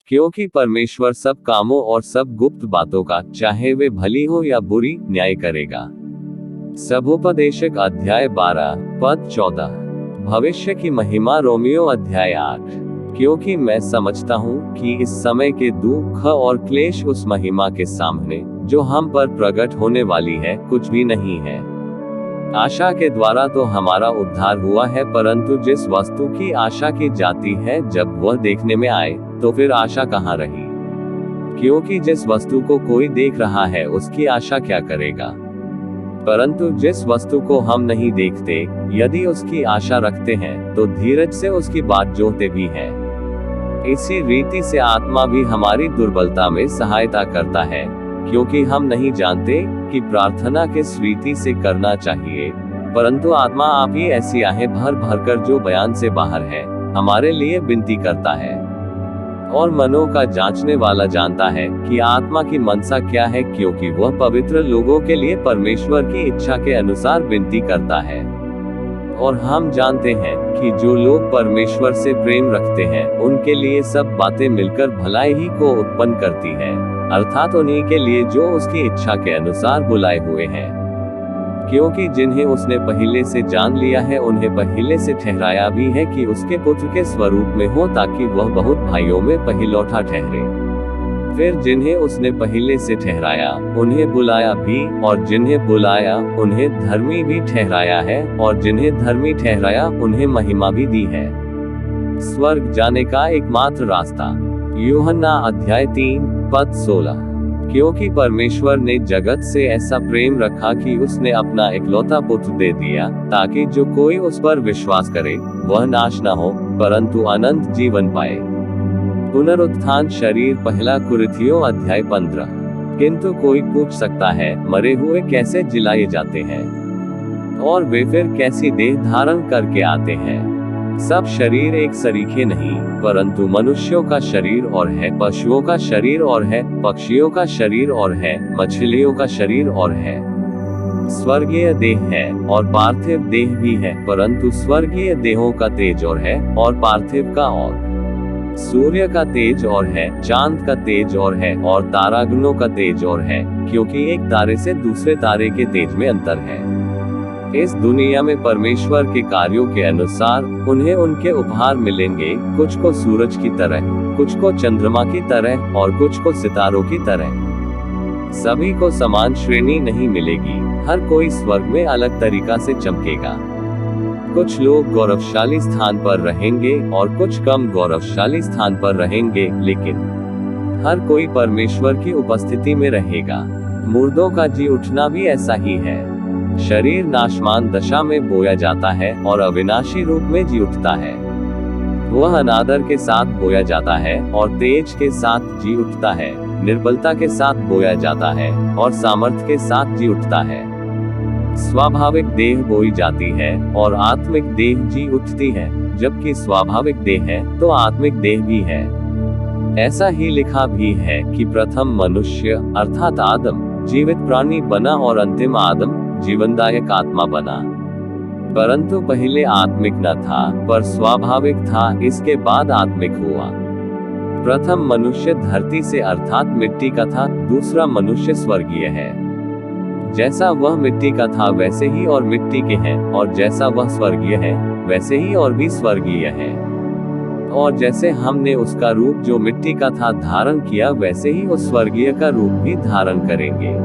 क्योंकि परमेश्वर सब कामों और सब गुप्त बातों का, चाहे वे भली हो या बुरी, न्याय करेगा। सबोपदेशक अध्याय 12 पद 14। भविष्य की महिमा रोमियो अध्याय 8। क्योंकि मैं समझता हूँ कि इस समय के दुख और क्लेश उस महिमा के सामने जो हम पर प्रकट होने वाली है कुछ भी नहीं है। आशा के द्वारा तो हमारा उद्धार हुआ है, परंतु जिस वस्तु की आशा की जाती है जब वह देखने में आए तो फिर आशा कहाँ रही। क्योंकि जिस वस्तु को कोई देख रहा है उसकी आशा क्या करेगा। परंतु जिस वस्तु को हम नहीं देखते, यदि उसकी आशा रखते हैं तो धीरज से उसकी बात जोहते भी हैं। इसी रीति से आत्मा भी हमारी दुर्बलता में सहायता करता है, क्योंकि हम नहीं जानते कि प्रार्थना किस रीति से करना चाहिए, परंतु आत्मा आप ही ऐसी आहें भर भरकर जो बयान से बाहर है, हमारे लिए विनती करता है। और मनों का जांचने वाला जानता है कि आत्मा की मनसा क्या है, क्योंकि वह पवित्र लोगों के लिए परमेश्वर की इच्छा के अनुसार विनती करता है। और हम जानते हैं कि जो लोग परमेश्वर से प्रेम रखते हैं उनके लिए सब बातें मिलकर भलाई ही को उत्पन्न करती है, अर्थात उन्हीं के लिए जो उसकी इच्छा के अनुसार बुलाए हुए हैं। क्योंकि जिन्हें उसने पहले से जान लिया है उन्हें पहले से ठहराया भी है कि उसके पुत्र के स्वरूप में हो, ताकि वह बहुत भाइयों में पहिलौठा ठहरे। फिर जिन्हें उसने पहले से ठहराया उन्हें बुलाया भी, और जिन्हें बुलाया उन्हें धर्मी भी ठहराया है, और जिन्हें धर्मी ठहराया उन्हें महिमा भी दी है। स्वर्ग जाने का एकमात्र रास्ता। यूहन्ना अध्याय 3 पद 16। क्योंकि परमेश्वर ने जगत से ऐसा प्रेम रखा कि उसने अपना इकलौता पुत्र दे दिया, ताकि जो कोई उस पर विश्वास करे वह नाश न हो, परंतु अनंत जीवन पाए। पुनरुत्थान शरीर पहला कुरिन्थियों अध्याय 15। किंतु कोई पूछ सकता है, मरे हुए कैसे जिलाए जाते हैं, और वे फिर कैसी देह धारण करके आते हैं। सब शरीर एक सरीखे नहीं, परंतु मनुष्यों का शरीर और है, पशुओं का शरीर और है, पक्षियों का शरीर और है, मछलियों का शरीर और है। स्वर्गीय देह है और पार्थिव देह भी है, परंतु स्वर्गीय देहों का तेज और है, और पार्थिव का और। सूर्य का तेज और है, चांद का तेज और है, और तारागणों का तेज और है, क्योंकि एक तारे से दूसरे तारे के तेज में अंतर है। इस दुनिया में परमेश्वर के कार्यों के अनुसार उन्हें उनके उपहार मिलेंगे, कुछ को सूरज की तरह, कुछ को चंद्रमा की तरह, और कुछ को सितारों की तरह। सभी को समान श्रेणी नहीं मिलेगी, हर कोई स्वर्ग में अलग तरीका से चमकेगा। कुछ लोग गौरवशाली स्थान पर रहेंगे और कुछ कम गौरवशाली स्थान पर रहेंगे, लेकिन हर कोई परमेश्वर की उपस्थिति में रहेगा। मुर्दों का जी उठना भी ऐसा ही है। शरीर नाशमान दशा में बोया जाता है और अविनाशी रूप में जी उठता है। वह अनादर के साथ बोया जाता है और तेज के साथ जी उठता है, निर्बलता के साथ बोया जाता है और सामर्थ्य के साथ जी उठता है। स्वाभाविक देह बोई जाती है और आत्मिक देह जी उठती है, जबकि स्वाभाविक देह है तो आत्मिक देह भी है। ऐसा ही लिखा भी है कि प्रथम मनुष्य अर्थात आदम जीवित प्राणी बना और अंतिम आदम जीवनदायक आत्मा बना। परंतु पहले आत्मिक न था पर स्वाभाविक था, इसके बाद आत्मिक हुआ। प्रथम मनुष्य धरती से अर्थात मिट्टी का था, दूसरा मनुष्य स्वर्गीय है। जैसा वह मिट्टी का था वैसे ही और मिट्टी के हैं, और जैसा वह स्वर्गीय है वैसे ही और भी स्वर्गीय है। और जैसे हमने उसका रूप जो मिट्टी का था धारण किया, वैसे ही उस स्वर्गीय का रूप भी धारण करेंगे।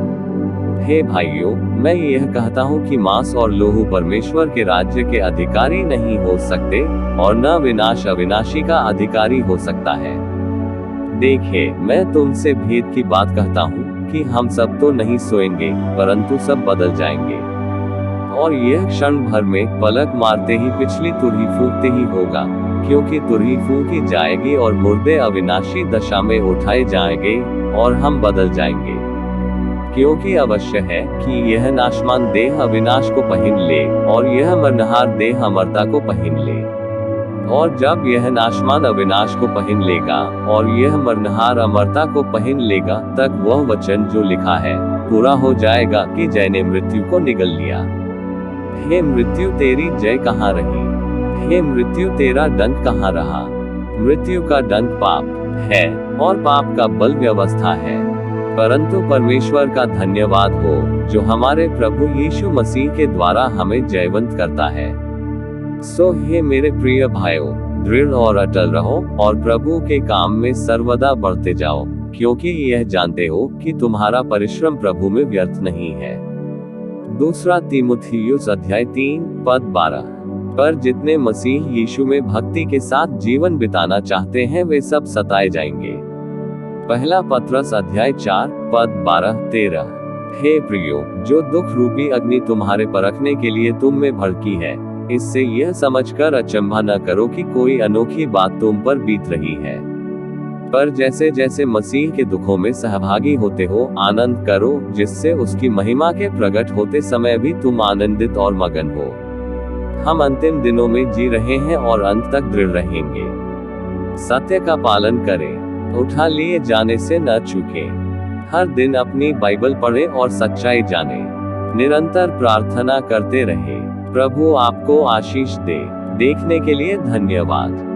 हे भाइयों, मैं यह कहता हूँ कि मांस और लोहू परमेश्वर के राज्य के अधिकारी नहीं हो सकते, और न विनाश अविनाशी का अधिकारी हो सकता है। देखिए, मैं तुमसे भेद की बात कहता हूँ कि हम सब तो नहीं सोएंगे, परंतु सब बदल जाएंगे। और यह क्षण भर में पलक मारते ही पिछली तुरही फूंकते ही होगा, क्योंकि तुरही फूंकी जाएगी और मुर्दे अविनाशी दशा में उठाए जाएंगे और हम बदल जाएंगे। क्योंकि अवश्य है कि यह नाशमान देह अविनाश को पहन ले और यह मरनहार देह अमरता को पहन ले। और जब यह नाशमान अविनाश को पहन लेगा और यह मरनहार अमरता को पहन लेगा, तब वह वचन जो लिखा है पूरा हो जाएगा कि जय ने मृत्यु को निगल लिया। हे मृत्यु, तेरी जय कहाँ रही? हे मृत्यु, तेरा दंड कहाँ रहा? मृत्यु का दंड पाप है और पाप का बल व्यवस्था है। परंतु परमेश्वर का धन्यवाद हो जो हमारे प्रभु यीशु मसीह के द्वारा हमें जयवंत करता है। सो हे मेरे प्रिय भाइयों, दृढ़ और अटल रहो और प्रभु के काम में सर्वदा बढ़ते जाओ, क्योंकि यह जानते हो कि तुम्हारा परिश्रम प्रभु में व्यर्थ नहीं है। दूसरा तीमुथियुस अध्याय 3 पद 12। पर जितने मसीह यीशु में भक्ति के साथ जीवन बिताना चाहते हैं वे सब सताए जाएंगे। पहला पत्रस अध्याय 4 पद 12-13। हे प्रियो, जो दुख रूपी अग्नि तुम्हारे परखने के लिए तुम में भड़की है, इससे यह समझकर अचंभा न करो कि कोई अनोखी बात तुम पर बीत रही है। पर जैसे जैसे मसीह के दुखों में सहभागी होते हो आनंद करो, जिससे उसकी महिमा के प्रकट होते समय भी तुम आनंदित और मगन हो। हम अंतिम दिनों में जी रहे हैं और अंत तक दृढ़ रहेंगे। सत्य का पालन करें, उठा लिए जाने से न चूकें। हर दिन अपनी बाइबल पढ़ें और सच्चाई जानें। निरंतर प्रार्थना करते रहें। प्रभु आपको आशीष दे। देखने के लिए धन्यवाद।